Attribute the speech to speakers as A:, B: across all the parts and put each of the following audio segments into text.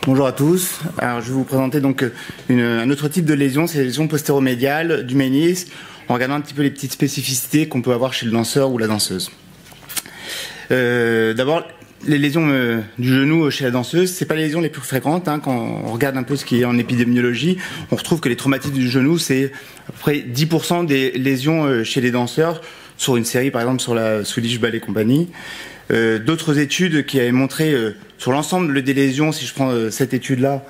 A: Bonjour à tous. Alors, je vais vous présenter donc un autre type de lésion, c'est les lésions postéromédiales du ménisque, en regardant un petit peu les petites spécificités qu'on peut avoir chez le danseur ou la danseuse. D'abord, les lésions du genou chez la danseuse, c'est pas les lésions les plus fréquentes. Quand on regarde un peu ce qui est en épidémiologie, on retrouve que les traumatismes du genou, c'est à peu près 10% des lésions chez les danseurs, sur une série par exemple sur la Swedish Ballet Company. D'autres études qui avaient montré sur l'ensemble des lésions, si je prends cette étude-là,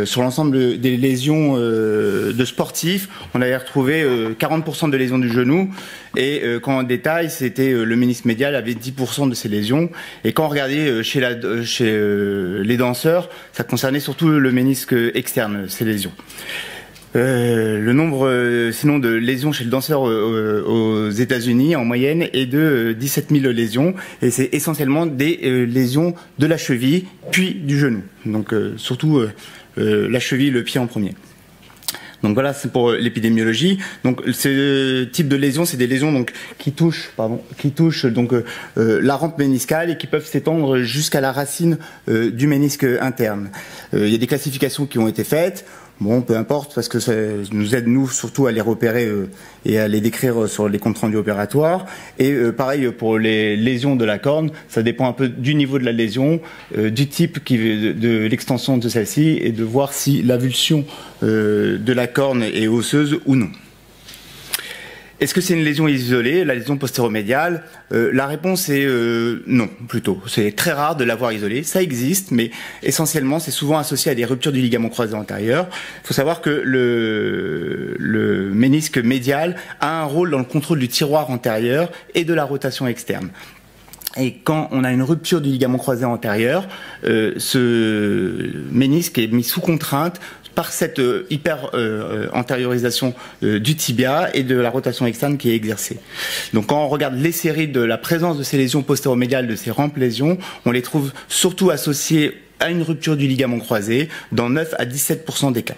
A: sur l'ensemble des lésions de sportifs, on avait retrouvé 40% de lésions du genou, et quand on détaille, c'était le ménisque médial avait 10% de ces lésions, et quand on regardait chez les danseurs, ça concernait surtout le ménisque externe, ces lésions. Le nombre sinon de lésions chez le danseur aux États-Unis en moyenne est de 17 000 lésions, et c'est essentiellement des lésions de la cheville puis du genou. Donc surtout la cheville, le pied en premier. Donc voilà, c'est pour l'épidémiologie. Donc ce type de lésions, c'est des lésions donc qui touchent donc la rampe méniscale et qui peuvent s'étendre jusqu'à la racine du ménisque interne. Il y a des classifications qui ont été faites. Bon, peu importe, parce que ça nous aide, nous, surtout à les repérer et à les décrire sur les comptes rendus opératoires. Et pareil, pour les lésions de la corne, ça dépend un peu du niveau de la lésion, du type de l'extension de celle-ci, et de voir si l'avulsion de la corne est osseuse ou non. Est-ce que c'est une lésion isolée, la lésion postéromédiale? La réponse est non, plutôt. C'est très rare de l'avoir isolée. Ça existe, mais essentiellement, c'est souvent associé à des ruptures du ligament croisé antérieur. Il faut savoir que le ménisque médial a un rôle dans le contrôle du tiroir antérieur et de la rotation externe. Et quand on a une rupture du ligament croisé antérieur, ce ménisque est mis sous contrainte par cette antériorisation du tibia et de la rotation externe qui est exercée. Donc quand on regarde les séries de la présence de ces lésions postéromédiales, de ces rampes lésions, on les trouve surtout associées à une rupture du ligament croisé dans 9 à 17% des cas.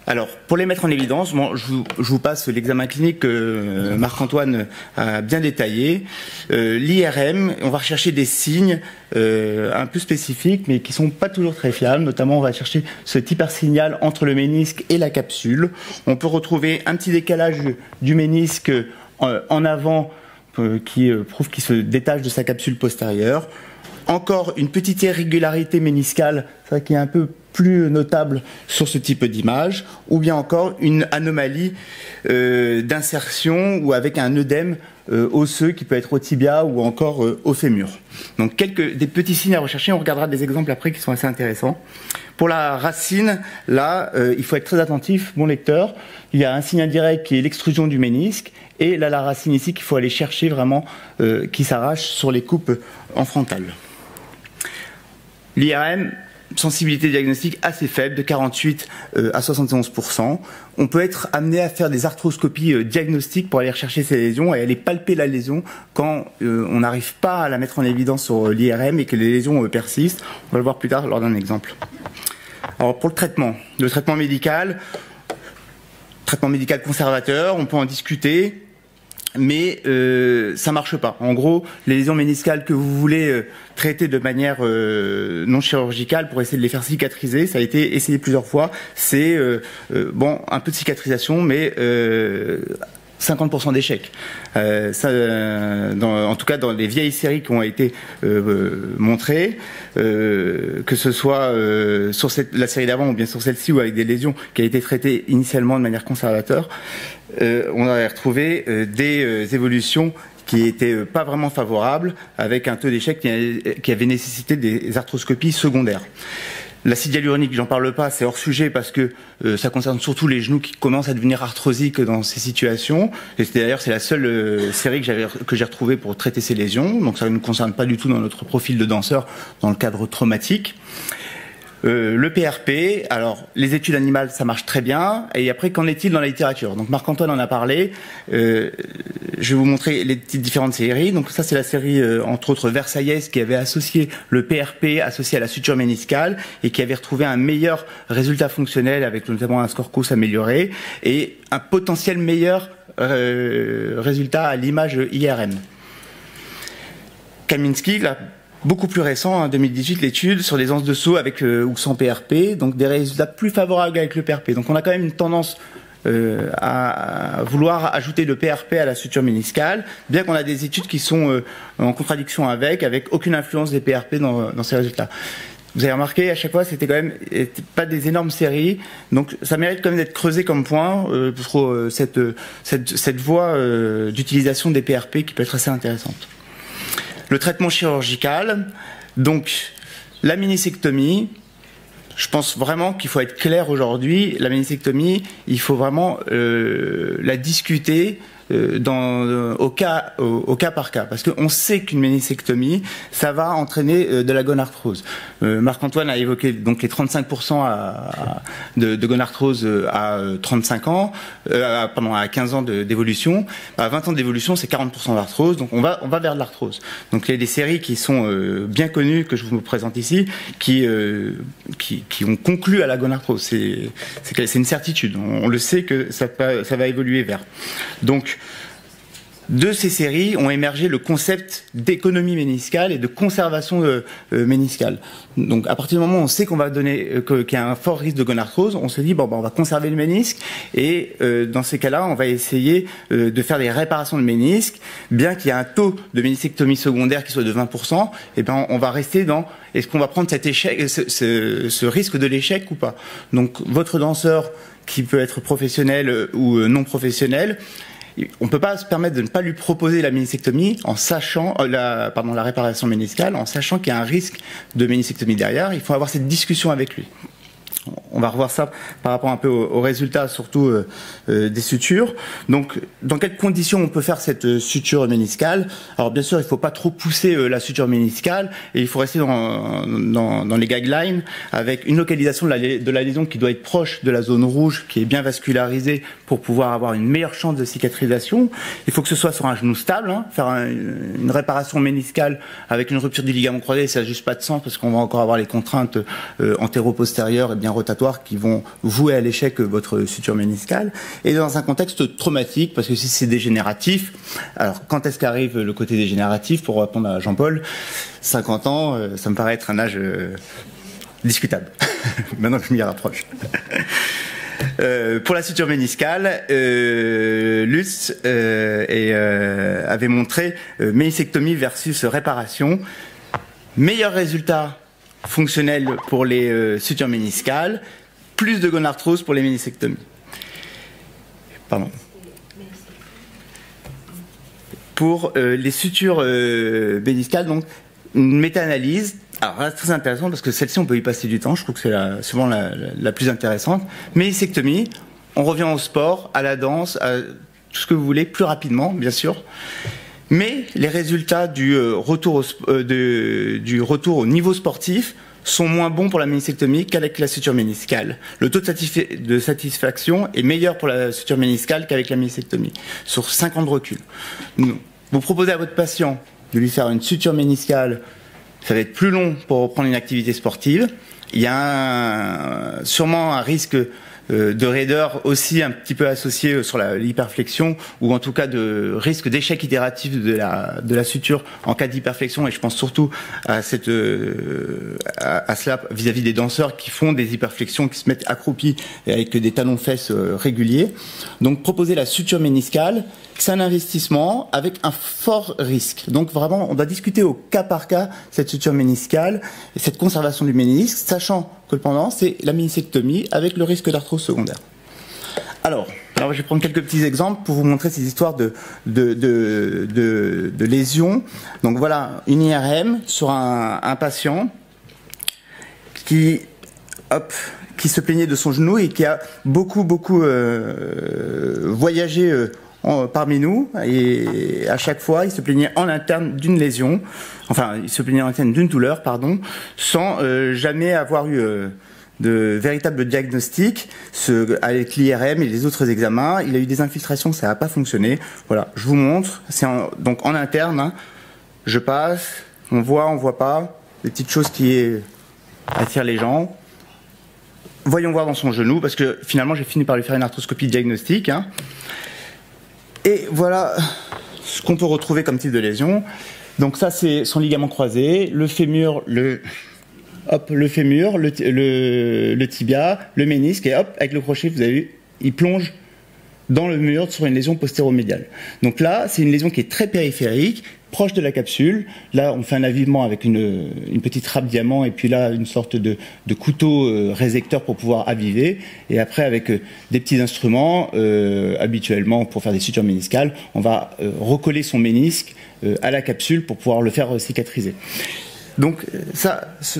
A: Alors, pour les mettre en évidence, bon, je vous passe l'examen clinique que Marc-Antoine a bien détaillé. L'IRM, on va rechercher des signes un peu spécifiques, mais qui sont pas toujours très fiables. Notamment, on va chercher ce hypersignal entre le ménisque et la capsule. On peut retrouver un petit décalage du ménisque en avant qui prouve qu'il se détache de sa capsule postérieure. Encore une petite irrégularité méniscale, ça qui est un peu plus notable sur ce type d'image, ou bien encore une anomalie d'insertion ou avec un œdème osseux qui peut être au tibia ou encore au fémur. Donc des petits signes à rechercher, on regardera des exemples après qui sont assez intéressants. Pour la racine, là, il faut être très attentif, bon lecteur. Il y a un signe indirect qui est l'extrusion du ménisque, et là la racine ici qu'il faut aller chercher vraiment, qui s'arrache sur les coupes en frontale. L'IRM, sensibilité diagnostique assez faible, de 48 à 71%. On peut être amené à faire des arthroscopies diagnostiques pour aller rechercher ces lésions et aller palper la lésion quand on n'arrive pas à la mettre en évidence sur l'IRM et que les lésions persistent. On va le voir plus tard lors d'un exemple. Alors pour le traitement médical conservateur, on peut en discuter. Mais ça marche pas. En gros, les lésions méniscales que vous voulez traiter de manière non chirurgicale pour essayer de les faire cicatriser, ça a été essayé plusieurs fois. C'est bon, un peu de cicatrisation, mais 50% d'échecs. En tout cas, dans les vieilles séries qui ont été montrées, que ce soit sur la série d'avant ou bien sur celle-ci, ou avec des lésions qui a été traitées initialement de manière conservateur, on a retrouvé des évolutions qui n'étaient pas vraiment favorables, avec un taux d'échec qui avait nécessité des arthroscopies secondaires. L'acide hyaluronique, j'en parle pas, c'est hors sujet parce que ça concerne surtout les genoux qui commencent à devenir arthrosiques dans ces situations. Et d'ailleurs, c'est la seule série que j'ai retrouvée pour traiter ces lésions. Donc ça ne nous concerne pas du tout dans notre profil de danseur dans le cadre traumatique. Le PRP, alors les études animales ça marche très bien, et après qu'en est-il dans la littérature? Donc Marc-Antoine en a parlé, je vais vous montrer les différentes séries. Donc ça c'est la série entre autres Versaillaise qui avait associé le PRP associé à la suture méniscale et qui avait retrouvé un meilleur résultat fonctionnel avec notamment un score COUS amélioré et un potentiel meilleur résultat à l'image IRM. Kaminski, là, beaucoup plus récent, hein, 2018, l'étude sur des anses de saut avec ou sans PRP, donc des résultats plus favorables avec le PRP. Donc on a quand même une tendance à vouloir ajouter le PRP à la suture méniscale, bien qu'on a des études qui sont en contradiction avec aucune influence des PRP dans ces résultats. Vous avez remarqué, à chaque fois, c'était quand même pas des énormes séries, donc ça mérite quand même d'être creusé comme point pour cette voie d'utilisation des PRP qui peut être assez intéressante. Le traitement chirurgical, donc la ménisectomie. Je pense vraiment qu'il faut être clair aujourd'hui. La ménisectomie, il faut vraiment la discuter au cas par cas, parce qu'on sait qu'une ménisectomie, ça va entraîner de la gonarthrose. Marc-Antoine a évoqué donc les 35% de gonarthrose à 35 ans, à 15 ans d'évolution. À 20 ans d'évolution, c'est 40% d'arthrose, donc on va vers de l'arthrose. Donc il y a des séries qui sont bien connues, que je vous présente ici, qui ont conclu à la gonarthrose. C'est une certitude, on le sait que ça va évoluer vers. Donc, de ces séries ont émergé le concept d'économie méniscale et de conservation méniscale. Donc, à partir du moment où on sait qu'on va donner qu'il y a un fort risque de gonarthrose, on se dit bon, on va conserver le ménisque et dans ces cas-là, on va essayer de faire des réparations de ménisque, bien qu'il y ait un taux de ménisectomie secondaire qui soit de 20%. Et ben, on va rester dans est-ce qu'on va prendre cet échec, ce risque de l'échec ou pas. Donc, votre danseur qui peut être professionnel ou non professionnel, on ne peut pas se permettre de ne pas lui proposer la ménisectomie en sachant la réparation méniscale, en sachant qu'il y a un risque de ménisectomie derrière. Il faut avoir cette discussion avec lui. On va revoir ça par rapport un peu aux résultats, surtout des sutures. Donc, dans quelles conditions on peut faire cette suture méniscale? Alors, bien sûr, il ne faut pas trop pousser la suture méniscale et il faut rester dans les guidelines avec une localisation de la lésion qui doit être proche de la zone rouge, qui est bien vascularisée pour pouvoir avoir une meilleure chance de cicatrisation. Il faut que ce soit sur un genou stable, hein. Faire une réparation méniscale avec une rupture du ligament croisé, ça n'a juste pas de sens parce qu'on va encore avoir les contraintes antéro-postérieures et bien rotatoires qui vont vouer à l'échec votre suture méniscale, et dans un contexte traumatique, parce que si c'est dégénératif, alors quand est-ce qu'arrive le côté dégénératif? Pour répondre à Jean-Paul, 50 ans, ça me paraît être un âge discutable, maintenant que je m'y rapproche. Pour la suture méniscale, Lutz avait montré ménisectomie versus réparation. Meilleur résultat fonctionnel pour les sutures méniscales, plus de gonarthrose pour les ménisectomies. Pardon. Pour les sutures méniscales, donc une méta-analyse. Alors c'est très intéressant parce que celle-ci on peut y passer du temps, je trouve que c'est souvent la plus intéressante. Ménisectomie, on revient au sport, à la danse, à tout ce que vous voulez, plus rapidement bien sûr. Mais les résultats du retour au niveau sportif sont moins bons pour la ménisectomie qu'avec la suture méniscale. Le taux de satisfaction est meilleur pour la suture méniscale qu'avec la ménisectomie, sur 5 ans de recul. Vous proposez à votre patient de lui faire une suture méniscale, ça va être plus long pour reprendre une activité sportive. Il y a sûrement un risque de raideur aussi un petit peu associé sur l'hyperflexion, ou en tout cas de risque d'échec itératif de la suture en cas d'hyperflexion, et je pense surtout à cela vis-à-vis des danseurs qui font des hyperflexions, qui se mettent accroupis avec des talons-fesses réguliers. Donc proposer la suture méniscale, c'est un investissement avec un fort risque. Donc vraiment, on doit discuter au cas par cas cette suture méniscale et cette conservation du ménisque, sachant que le pendant, c'est la ménisectomie avec le risque d'arthrose secondaire. Alors, je vais prendre quelques petits exemples pour vous montrer ces histoires de lésions. Donc voilà, une IRM sur un patient qui se plaignait de son genou et qui a beaucoup voyagé parmi nous, et à chaque fois il se plaignait en interne d'une lésion, enfin il se plaignait en interne d'une douleur, pardon, sans jamais avoir eu de véritable diagnostic avec l'IRM et les autres examens. Il a eu des infiltrations, ça n'a pas fonctionné. Voilà, je vous montre, c'est donc en interne, hein, je passe, on voit pas, des petites choses qui attirent les gens. Voyons voir dans son genou, parce que finalement j'ai fini par lui faire une arthroscopie diagnostique, hein. Et voilà ce qu'on peut retrouver comme type de lésion. Donc ça, c'est son ligament croisé, le fémur, le fémur, le tibia, le ménisque, et hop, avec le crochet, vous avez vu, il plonge dans le mur sur une lésion postéromédiale. Donc là, c'est une lésion qui est très périphérique, proche de la capsule. Là, on fait un avivement avec une petite râpe diamant et puis là, une sorte de couteau résecteur pour pouvoir aviver. Et après, avec des petits instruments, habituellement pour faire des sutures méniscales, on va recoller son ménisque à la capsule pour pouvoir le faire cicatriser. Donc ça, ce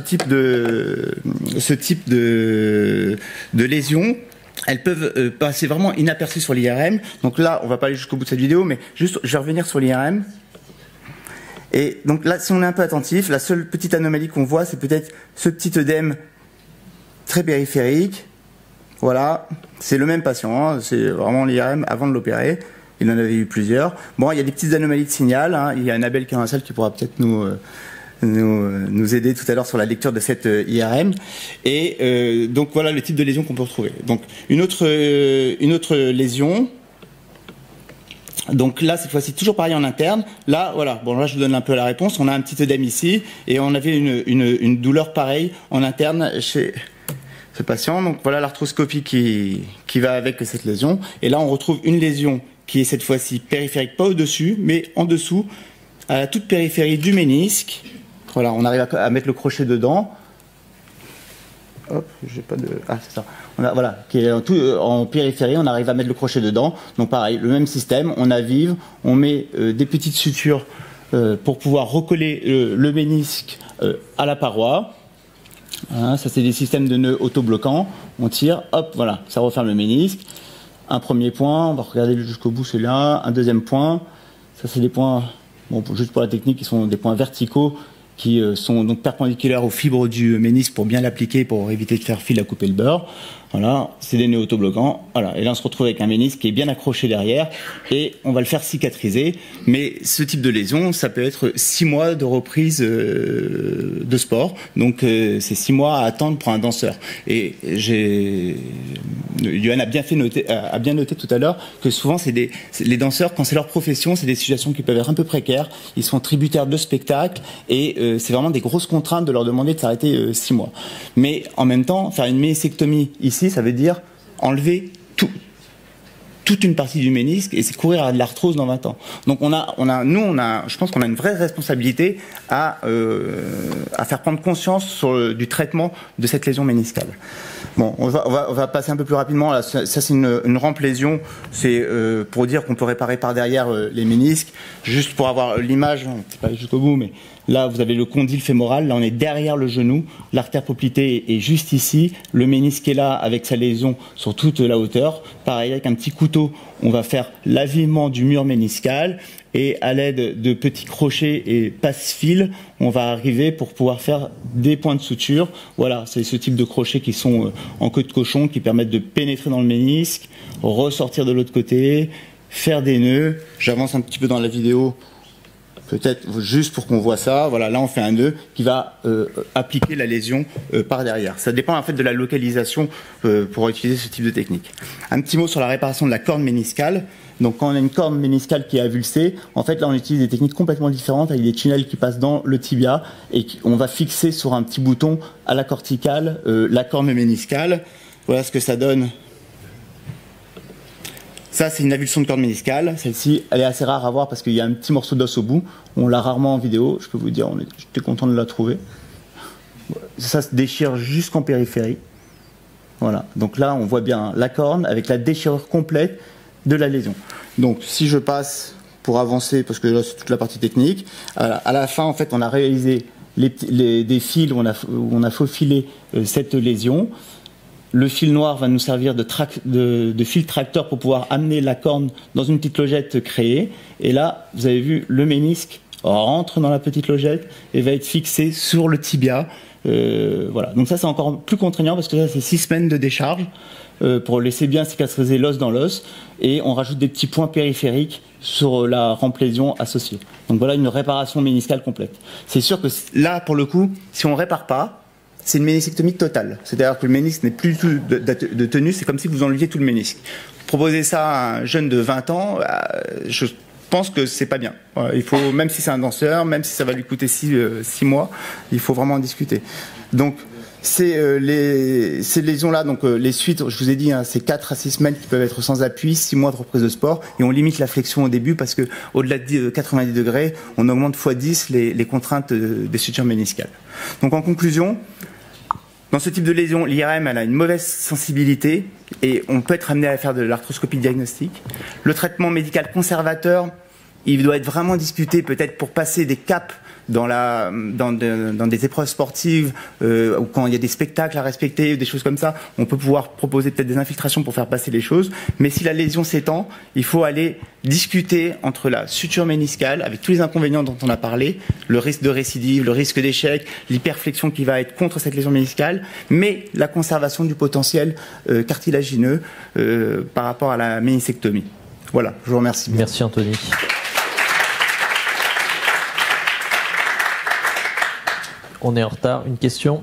A: type de lésion, elles peuvent passer vraiment inaperçues sur l'IRM. Donc là, on va pas aller jusqu'au bout de cette vidéo, mais juste, je vais revenir sur l'IRM. Et donc là, si on est un peu attentif, la seule petite anomalie qu'on voit, c'est peut-être ce petit œdème très périphérique. Voilà, c'est le même patient, hein, c'est vraiment l'IRM avant de l'opérer. Il en avait eu plusieurs. Bon, il y a des petites anomalies de signal, hein. Il y a Annabelle qui est dans la salle qui pourra peut-être nous aider tout à l'heure sur la lecture de cette IRM. Et donc voilà le type de lésion qu'on peut retrouver. Donc une autre lésion. Donc là, cette fois-ci, toujours pareil en interne. Là, voilà. Bon, là, je vous donne un peu la réponse. On a un petit œdème ici et on avait une douleur pareille en interne chez ce patient. Donc voilà l'arthroscopie qui va avec cette lésion. Et là, on retrouve une lésion qui est cette fois-ci périphérique, pas au-dessus, mais en dessous, à la toute périphérie du ménisque. Voilà, on arrive à mettre le crochet dedans. Hop, j'ai pas de... Ah, c'est ça. Voilà, qui est en périphérie, on arrive à mettre le crochet dedans. Donc pareil, le même système, on avive, on met des petites sutures pour pouvoir recoller le ménisque à la paroi. Hein, ça, c'est des systèmes de nœuds autobloquants. On tire, hop, voilà, ça referme le ménisque. Un premier point, on va regarder jusqu'au bout celui-là. Un deuxième point, ça c'est des points, bon, juste pour la technique, qui sont des points verticaux qui sont donc perpendiculaires aux fibres du ménisque pour bien l'appliquer, pour éviter de faire fil à couper le beurre. Voilà, c'est des nœuds autobloquants. Voilà, et là on se retrouve avec un ménisque qui est bien accroché derrière et on va le faire cicatriser. Mais ce type de lésion, ça peut être 6 mois de reprise de sport. Donc c'est 6 mois à attendre pour un danseur. Et Yoann a bien noté tout à l'heure que souvent les danseurs, quand c'est leur profession, c'est des situations qui peuvent être un peu précaires. Ils sont tributaires de spectacles et c'est vraiment des grosses contraintes de leur demander de s'arrêter 6 mois. Mais en même temps, faire une méniscectomie ici, ça veut dire enlever toute une partie du ménisque et c'est courir à de l'arthrose dans 20 ans. Donc je pense qu'on a une vraie responsabilité à faire prendre conscience du traitement de cette lésion méniscale. Bon, on va passer un peu plus rapidement. Là, ça c'est une rampe lésion. C'est pour dire qu'on peut réparer par derrière les ménisques. Juste pour avoir l'image, c'est pas jusqu'au bout, mais là vous avez le condyle fémoral. Là on est derrière le genou. L'artère poplitée est juste ici. Le ménisque est là avec sa lésion sur toute la hauteur. Pareil, avec un petit couteau, on va faire l'avivement du mur méniscal. Et à l'aide de petits crochets et passe-fil, on va arriver pour pouvoir faire des points de suture. Voilà, c'est ce type de crochets qui sont en queue de cochon, qui permettent de pénétrer dans le ménisque, ressortir de l'autre côté, faire des nœuds. J'avance un petit peu dans la vidéo, peut-être juste pour qu'on voit ça. Voilà, là on fait un nœud qui va appliquer la lésion par derrière. Ça dépend en fait de la localisation pour utiliser ce type de technique. Un petit mot sur la réparation de la corne méniscale. Donc quand on a une corne méniscale qui est avulsée, en fait là on utilise des techniques complètement différentes avec des tunnels qui passent dans le tibia et on va fixer sur un petit bouton à la corticale la corne méniscale. Voilà ce que ça donne. Ça c'est une avulsion de corne méniscale. Celle-ci elle est assez rare à voir parce qu'il y a un petit morceau d'os au bout. On l'a rarement en vidéo, je peux vous dire, j'étais content de la trouver. Ça se déchire jusqu'en périphérie. Voilà, donc là on voit bien la corne avec la déchirure complète de la lésion. Donc si je passe pour avancer, parce que là c'est toute la partie technique, à la fin en fait on a réalisé des fils où on a faufilé cette lésion. Le fil noir va nous servir de fil tracteur pour pouvoir amener la corne dans une petite logette créée. Et là vous avez vu le ménisque rentre dans la petite logette et va être fixé sur le tibia. Voilà. Donc ça c'est encore plus contraignant parce que ça c'est 6 semaines de décharge pour laisser bien cicatriser l'os dans l'os et on rajoute des petits points périphériques sur la rampe lésion associée. Donc voilà une réparation méniscale complète. C'est sûr que là pour le coup si on répare pas c'est une méniscectomie totale. C'est-à-dire que le ménisque n'est plus du tout de tenue, c'est comme si vous enleviez tout le ménisque. Proposez ça à un jeune de 20 ans, je pense que c'est pas bien. Voilà, il faut, même si c'est un danseur, même si ça va lui coûter 6 mois, il faut vraiment en discuter. Donc, ces lésions-là, donc les suites, je vous ai dit, hein, c'est 4 à 6 semaines qui peuvent être sans appui, 6 mois de reprise de sport, et on limite la flexion au début parce que au-delà de 90 degrés, on augmente x10 les contraintes des sutures méniscales. Donc en conclusion, dans ce type de lésion, l'IRM elle a une mauvaise sensibilité et on peut être amené à faire de l'arthroscopie diagnostique. Le traitement médical conservateur, il doit être vraiment discuté peut-être pour passer des caps dans des épreuves sportives ou quand il y a des spectacles à respecter, des choses comme ça, on peut pouvoir proposer peut-être des infiltrations pour faire passer les choses. Mais si la lésion s'étend, il faut aller discuter entre la suture méniscale, avec tous les inconvénients dont on a parlé, le risque de récidive, le risque d'échec, l'hyperflexion qui va être contre cette lésion méniscale, mais la conservation du potentiel cartilagineux par rapport à la ménisectomie. Voilà, je vous remercie.
B: Merci Anthony. On est en retard. Une question ?